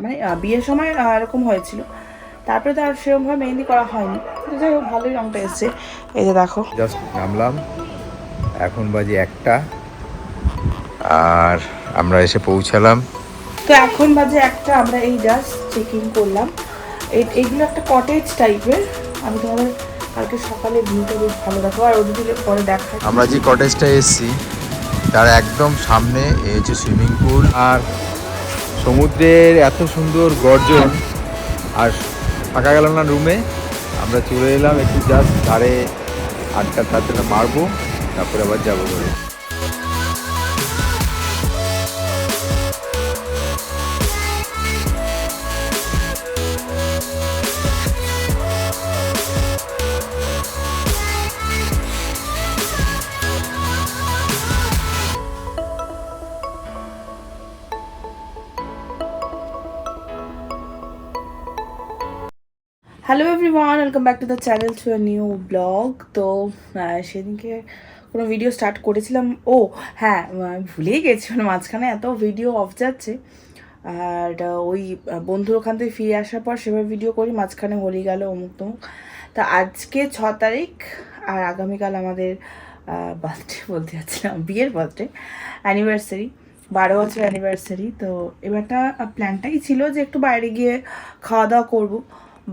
মানে বিয়ের সময় এরকম হয়েছিল, তারপরে তো আর সেরকমভাবে মেহেন্দি করা হয়নি। তো যাই হোক, ভালোই রঙটা এসছে। এই যে দেখো, জাস্ট নামলাম, এখন বাজে 1টা, আর আমরা এসে পৌঁছালাম। তো এখন বাজে একটা, আমরা এই জাস্ট চেকিং করলাম। এইগুলো একটা কটেজ টাইপের। আমি তোমাদের কালকে সকালে ভিউটা বেশ ভালো দেখো, আর ওদিকে পরে দেখা। আমরা যে কটেজটা এসেছি তার একদম সামনে এই হচ্ছে সুইমিং পুল, আর সমুদ্রের এত সুন্দর গর্জন। আর থাকা গেল না রুমে, আমরা চলে এলাম একটু জাস্ট ধারে আড্ডা টাড্ডা মারবো, তারপরে আবার যাবো ঘরে। Hello everyone, welcome back to the channel, to a new blog. তো সেদিনকে কোনো ভিডিও স্টার্ট করেছিলাম, ও হ্যাঁ, ভুলেই গেছি, মানে মাঝখানে এত ভিডিও অফ যাচ্ছে। আর ওই বন্ধুর ওখান থেকে ফিরে আসার পর সেভাবে ভিডিও করি, মাঝখানে হোলি গেল অমুক তমুক। তা আজকে 6 তারিখ, আর আগামীকাল আমাদের বার্থডে বলতে যাচ্ছিলাম, বিয়ের বার্থডে অ্যানিভার্সারি, 12 বছর অ্যানিভার্সারি। তো এবারটা প্ল্যানটাই ছিল যে একটু বাইরে গিয়ে খাওয়া দাওয়া করবো,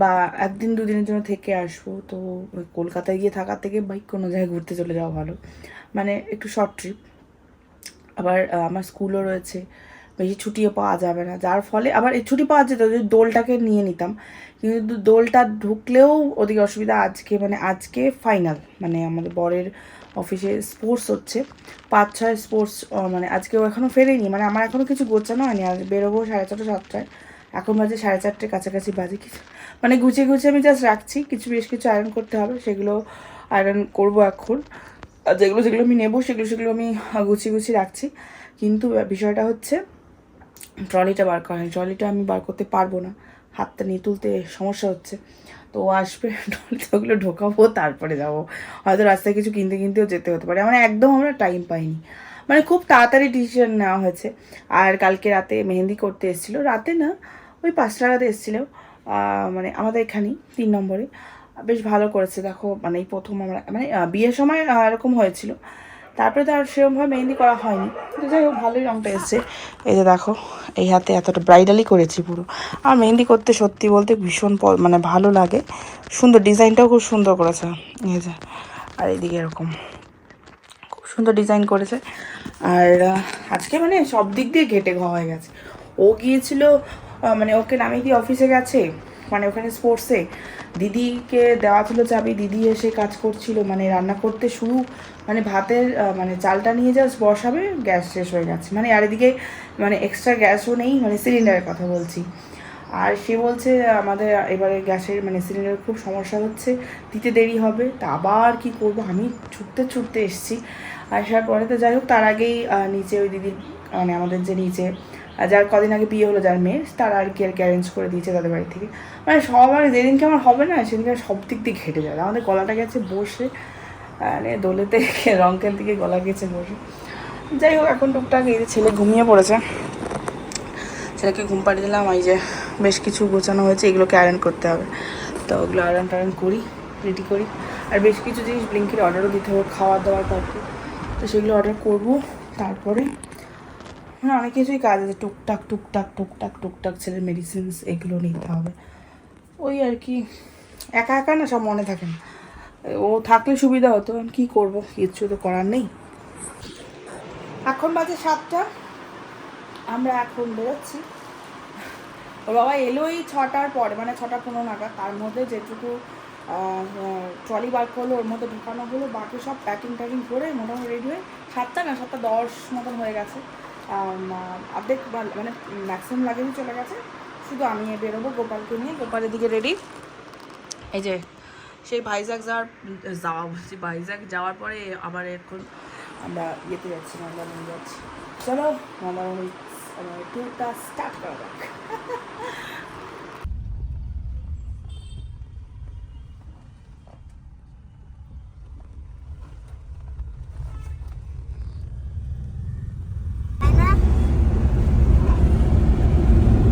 বা একদিন দুদিনের জন্য থেকে আসবো। তো কলকাতায় গিয়ে থাকার থেকে বাইক কোনো জায়গায় ঘুরতে চলে যাওয়া ভালো, মানে একটু শর্ট ট্রিপ। আবার আমার স্কুলও রয়েছে, বেশি ছুটিও পাওয়া যাবে না, যার ফলে আবার এই ছুটি পাওয়া যেত যদি দোলটাকে নিয়ে নিতাম, কিন্তু দোলটা ঢুকলেও ওদিকে অসুবিধা। আজকে ফাইনাল, মানে আমাদের বরের অফিসে স্পোর্টস হচ্ছে, 5-6 স্পোর্টস, মানে আজকেও এখনও ফেরেনি, মানে আমার এখনও কিছু গোছানো হয়নি। আর বেরোবো 4:30-7টায়, এখন বাজে 4:30 কাছাকাছি বাজে। কিছু মানে গুছিয়ে গুছিয়ে আমি জাস্ট রাখছি, বেশ কিছু আয়রন করতে হবে, সেগুলো আয়রন করবো এখন। আর যেগুলো আমি নেবো সেগুলো আমি গুছিয়ে রাখছি। কিন্তু বিষয়টা হচ্ছে ট্রলিটা বার করা হয়, ট্রলিটা আমি বার করতে পারবো না, হাতটা নিয়ে তুলতে সমস্যা হচ্ছে। তো ও আসবে, ট্রলিতে ওগুলো ঢোকাবো, তারপরে যাবো। হয়তো রাস্তায় কিছু কিনতেও যেতে হতে পারে, মানে একদম আমরা টাইম পাইনি, মানে খুব তাড়াতাড়ি ডিসিশন নেওয়া হয়েছে। আর কালকে রাতে মেহেন্দি করতে এসেছিলো, রাতে না ওই 5টা নাগাদ এসেছিলো, মানে আমাদের এখানেই 3 নম্বরে। বেশ ভালো করেছে দেখো, মানে এই প্রথম আমরা, মানে বিয়ের সময় এরকম হয়েছিল, তারপরে তো আর সেরকমভাবে মেহেন্দি করা হয়নি। তো যাই হোক, ভালোই রঙটা এসছে। এই যে দেখো, এই হাতে এতটা ব্রাইডালই করেছি পুরো। আর মেহেন্দি করতে সত্যি বলতে ভীষণ মানে ভালো লাগে, সুন্দর, ডিজাইনটাও খুব সুন্দর করেছে। এই যে, আর এইদিকে এরকম খুব সুন্দর ডিজাইন করেছে। আর আজকে মানে সব দিক দিয়ে ঘেটে ঘ হয়ে গেছে। ও গিয়েছিল, মানে ওকে নামিয়ে দিয়ে অফিসে গেছে, মানে ওখানে স্পোর্টসে দিদিকে দেওয়া ছিল চাবি, দিদি এসে কাজ করছিল, মানে রান্না করতে শুরু, মানে ভাতের মানে চালটা নিয়ে জাস্ট বসাবে, গ্যাস শেষ হয়ে গেছে, মানে আর এদিকে মানে এক্সট্রা গ্যাসও নেই, মানে সিলিন্ডারের কথা বলছি। আর সে বলছে আমাদের এবারে গ্যাসের মানে সিলিন্ডারের খুব সমস্যা হচ্ছে, দিতে দেরি হবে। তা আবার কি করব, আমি ছুটতে এসেছি। আসার পরে তো যাই হোক, তার আগেই নিচে ওই দিদির, মানে আমাদের যে নিচে যার কদিন আগে বিয়ে হলো, যার মেয়ে, তারা আর কি অ্যারেঞ্জ করে দিয়েছে তাদের বাড়ি থেকে। মানে সবার যেদিনকে আমার হবে না, সেদিনকে সব দিক দিয়ে ঘেটে যায়। আমাদের গলাটা গেছে বসে, মানে দোলেতে রং খেলতে গিয়ে গলা গেছে বসে। যাই হোক, এখন টুকটাক এই যে ছেলে ঘুমিয়ে পড়েছে, ছেলেকে ঘুম পাড়িয়ে দিলাম। এই যে বেশ কিছু গোছানো হয়েছে, এগুলোকে আয়রন করতে হবে, তো ওগুলো আয়রন করি, রেডি করি। আর বেশ কিছু জিনিস ব্লিঙ্কির অর্ডারও দিতে হবে, খাওয়া দাওয়ার পরে, তো সেগুলো অর্ডার করবো। তারপরে হ্যাঁ, অনেক কিছুই কাজ আছে, টুকটাক ছেলের মেডিসিনস এগুলো নিতে হবে। ওই আর কি, একা একা না সব মনে থাকে না, ও থাকলে সুবিধা হতো। আমি কী করবো, কিচ্ছু তো করার নেই। এখন বাজে 7টা, আমরা এখন বেরোচ্ছি। ওর বাবা এলোই 6টার পরে, মানে 6:15 নাগাদ। তার মধ্যে যেটুকু ট্রলি বার করলো ওর মধ্যে ঢুকানো হলো, বাকি সব প্যাকিং করে মোটামুটি রেডি হয়ে 7:10 মতন হয়ে গেছে। অর্ধেক মানে ম্যাক্সিমাম লাগেজই চলে গেছে, শুধু আমি বেরোবো গোপালকে নিয়ে। গোপালের দিকে রেডি। এই যে সেই ভাইজ্যাক যাওয়ার পরে আবার এখন আমরা ইয়েতে যাচ্ছি, মন্দারমণি যাচ্ছি। চলো মন্দারমণি ট্যুরটা স্টার্ট করা যাক।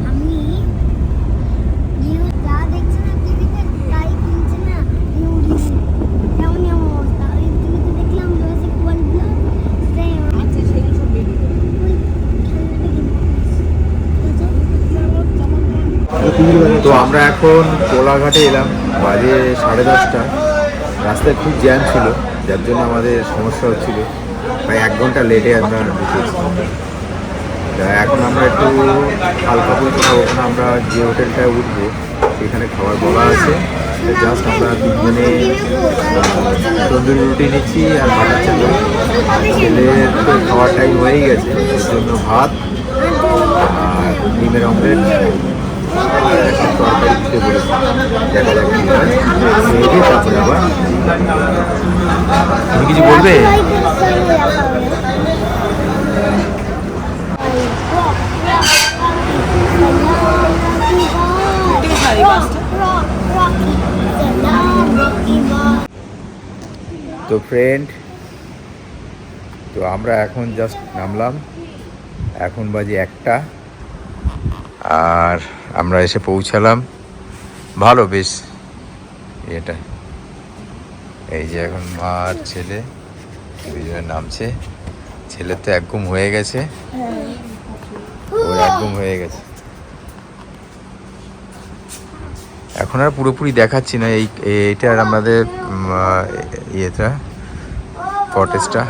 আমি তো আমরা এখন কোলাঘাটে এলাম, বাজে 10:30। রাস্তায় খুব জ্যাম ছিল, যার জন্য আমাদের সমস্যা হচ্ছিল, প্রায় 1 ঘন্টা লেটে আমরা ঢুকেছিলাম। এখন আমরা একটু হালকা করে কোথাও, ওখানে আমরা যে হোটেলটায় উঠবো সেখানে খাবার বলা আছে। জাস্ট আমরা 3 জনে তন্দুরি রুটি নিচ্ছি আর বাটার চাল। ছেলের তো খাওয়ার টাইম হয়েই গেছে, ওর জন্য ভাত আর ডিমের অমলেট এখন তরকারি দিতে বলেছি। দেখা যাক কী হয়, খেয়ে তারপরে আবার। তুমি কিছু বলবে? তো ফ্রেন্ড, তো আমরা এখন জাস্ট নামলাম, এখন বাজে 1টা, আর আমরা এসে পৌঁছালাম। ভালো বেশ এটা। এই যে এখন মা আর ছেলে দুজনে নামছে। ছেলের তো একদম হয়ে গেছে, ওর একদম হয়ে গেছে। এখন আর পুরোপুরি দেখাচ্ছি না, এইটার আমাদের ইয়েটা কটেজটা।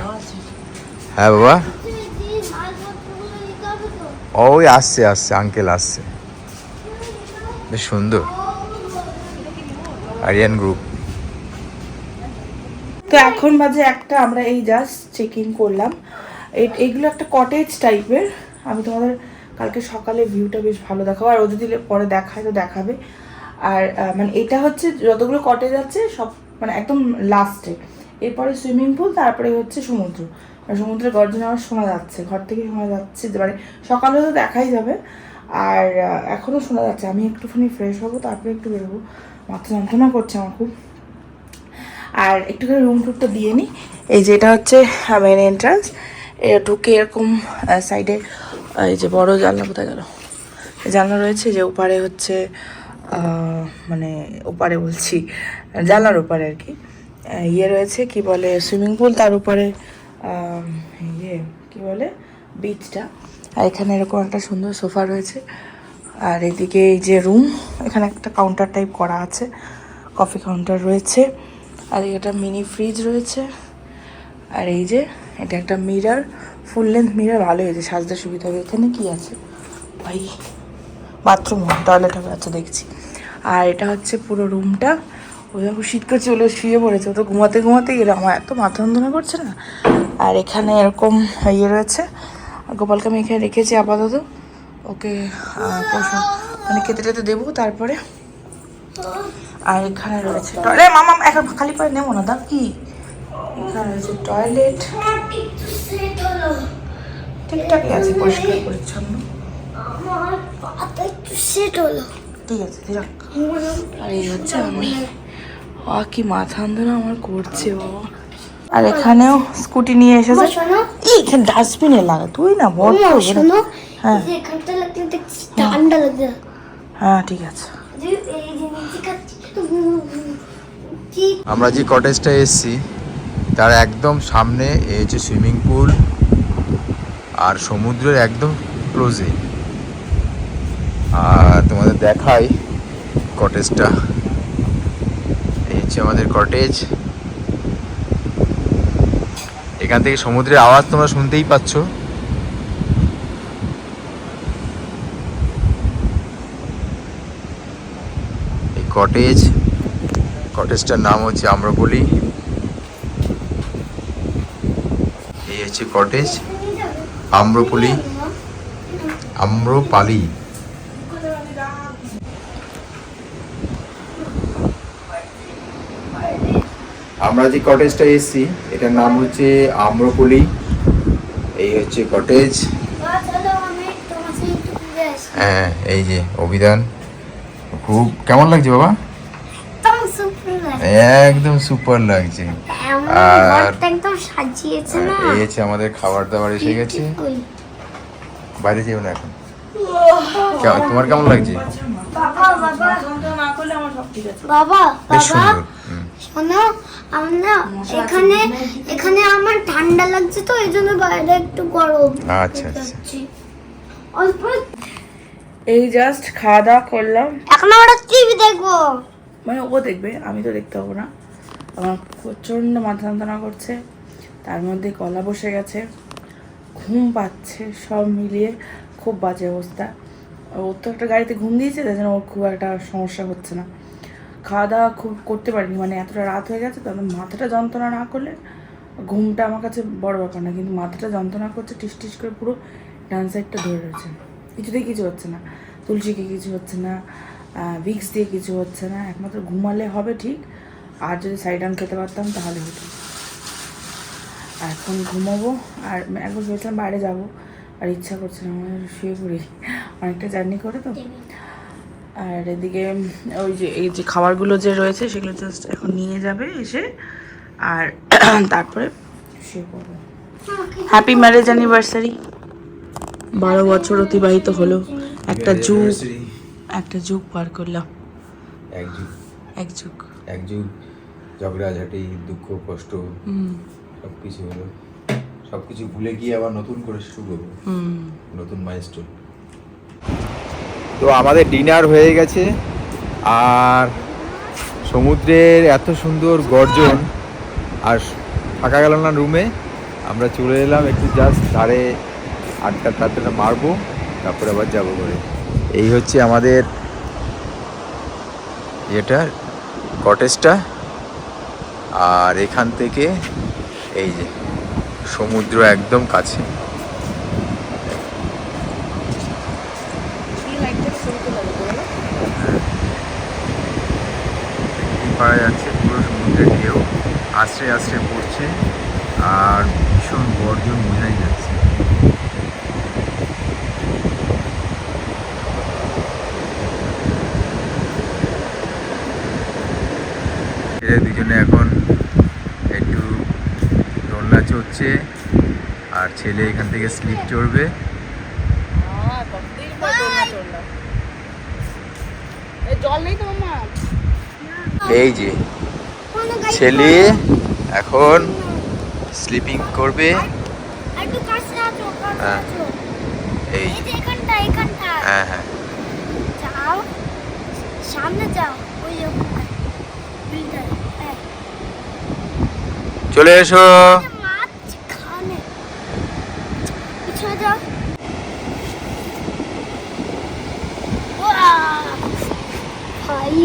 হ্যাঁ বাবা, ওই আসছে আঙ্কেল আসছে, বেশ সুন্দর। আরিয়ান গ্রুপ। তো এখন বাজে 1টা, আমরা এই জাস্ট চেক ইন করলাম। এইগুলো একটা কটেজ টাইপের। আমি তোমাদের কালকে সকালে ভিউটা বেশ ভালো দেখাবো, আর ও যদি পরে দেখায় তো দেখাবে। আর মানে এটা হচ্ছে যতগুলো কটেজ আছে সব মানে একদম লাস্টে, এরপরে সুইমিং পুল, তারপরে হচ্ছে সমুদ্র। আর সমুদ্রের গর্জন আমার শোনা যাচ্ছে, ঘর থেকে শোনা যাচ্ছে, মানে সকালে তো দেখাই যাবে। আর এখনও শোনা যাচ্ছে। আমি একটুখানি ফ্রেশ হবো, তারপরে একটু বেরোবো, মাথা যন্ত্রণা করছে আমার খুব। আর একটুখানি রুম টুরটা দিয়ে নিই। এই যে এটা হচ্ছে মেন এন্ট্রান্স। ঢুকে এরকম সাইডে এই যে বড় জানলা, কোথায় গেল জানলা রয়েছে, যে ওপারে হচ্ছে মানে ওপারে বলছি জানলার ওপারে আর কি ইয়ে রয়েছে, কি বলে সুইমিং পুল, তার উপরে ইয়ে কি বলে বিচটা। আর এখানে এরকম একটা সুন্দর সোফা রয়েছে। আর এদিকে এই যে রুম, এখানে একটা কাউন্টার টাইপ করা আছে, কফি কাউন্টার রয়েছে। আর একটা মিনি ফ্রিজ রয়েছে। আর এই যে এটা একটা মিরর, ফুল লেন্থ মিরর, ভালো হয়েছে, সাজতে সুবিধা হবে। এখানে কি আছে ভাই? বাথরুম, টয়লেট হবে, আচ্ছা দেখছি। আর এটা হচ্ছে পুরো রুমটা। ও যখন শীত করছে ওগুলো শুয়ে পড়েছে, ও তো ঘুমাতে গেলে আমার এত মাথা যন্ত্রণা করছে না। আর এখানে এরকম ইয়ে রয়েছে, গোপালকে আমি এখানে রেখেছি আপাতত, ওকে মানে খেতে টেতে দেবো তারপরে। আর এখানে রয়েছে টয়লেট, মামা এখন খালি পায়ে নেবো না, দাম কি? এখানে রয়েছে টয়লেট, ঠিকঠাকই আছে, পরিষ্কার পরিচ্ছন্ন, ঠিক আছে রাখ। আর এই হচ্ছে আমি, কি মাথা যন্ত্রণা আমার করছে বাবা। আর এখানেও স্কুটি নিয়ে এসেছে, এখানে ডাস্টবিনে লাগা, তুই না বল। হ্যাঁ হ্যাঁ ঠিক আছে। আমরা যে কটেজটা এসেছি তার একদম সামনে এই হচ্ছে সুইমিং পুল, আর সমুদ্রের একদম ক্লোজে। আর তোমাদের দেখাই কটেজটা, এই হচ্ছে আমাদের কটেজ। এখান থেকে সমুদ্রের আওয়াজ তোমরা শুনতেই পাচ্ছ। এই কটেজটার নাম হচ্ছে আম্রপলি। এই হচ্ছে কটেজ আম্রপালি। আমরা যে কটেজটা এসেছি এটার নাম হচ্ছে আম্রপলি। এই হচ্ছে কটেজ। হ্যাঁ এই যে অভিধান, খুব কেমন লাগছে বাবা? একদম সুপার লাগছে। আর এই হচ্ছে আমাদের খাবার দাবার এসে গেছে। বাইরে যেও না এখন। তোমার কেমন লাগছে? বেশ সুন্দর। শোনো, আমার না এখানে আমার ঠান্ডা লাগছে, তো এই জন্য বাইরে একটু গরম। আচ্ছা আচ্ছা। এই জাস্ট খাওয়া দাওয়া করলাম। এখন আমরা টিভি দেখবো। মানে ও দেখবে, আমি তো দেখতে পাবো না। আমার প্রচণ্ড মাথা যন্ত্রণা করছে, তার মধ্যে গলা বসে গেছে, ঘুম পাচ্ছে, সব মিলিয়ে খুব বাজে অবস্থা। ওর তো একটা গাড়িতে ঘুম দিয়েছে, তাই জন্য ওর খুব একটা সমস্যা হচ্ছে না। খাওয়া দাওয়া খুব করতে পারিনি, মানে এতটা রাত হয়ে গেছে, তাহলে মাথাটা যন্ত্রণা না করলে ঘুমটা আমার কাছে বড় ব্যাপার না, কিন্তু মাথাটা যন্ত্রণা করছে, টিস টিস করে পুরো ডান সাইডটা ধরে রয়েছে। কিছুতেই কিছু হচ্ছে না, তুলসীকে কিছু হচ্ছে না, ভিক্স দিয়ে কিছু হচ্ছে না, একমাত্র ঘুমালে হবে ঠিক। আর যদি সাইডান খেতে পারতাম তাহলে হতো। এখন ঘুমাবো, আর একবার ভেবেছিলাম বাইরে যাবো, আর ইচ্ছা করছে না, আমার শুয়ে পড়ি, অনেকটা জার্নি করে তো। আর এদিকে ওই যে এই যে খাবারগুলো যে রয়েছে সেগুলো জাস্ট এখন নিয়ে যাবে এসে, আর তারপরে শুয়ে পড়বো। হ্যাপি ম্যারেজ অ্যানিভার্সারি, 12 বছর অতিবাহিত হলো, একটা যুগ পার করলাম। এক যুগ ঝগড়াঝাটি, দুঃখ কষ্ট সবকিছু হলো, সবকিছু ভুলে গিয়ে আবার নতুন করে শুরু করবো, নতুন মাইলস্টোন। তো আমাদের ডিনার হয়ে গেছে, আর সমুদ্রের এত সুন্দর গর্জন, আর থাকা গেল না রুমে। আমরা চলে এলাম একটু জাস্ট ধারে আড্ডা মারবো, তারপরে আবার যাবো করে। এই হচ্ছে আমাদের এটা কটেজটা, আর এখান থেকে এই যে সমুদ্র একদম কাছে। পাওয়া যাচ্ছে পুরো সমুদ্রের ঢেউ আস্তে আস্তে পড়ছে, আর ভীষণ গর্জন বোঝাই যাচ্ছে। এরা দুজনে এখন একটু দোলনা চড়ছে, আর ছেলে এখান থেকে স্লিপ চড়বে। এই যে ছেলে এখন স্লিপিং করবে। হ্যাঁ এই হ্যাঁ হ্যাঁ যাও সামনে যাও, ওই চলে এসো। মাছ খানে পিছনে যাও। ভাই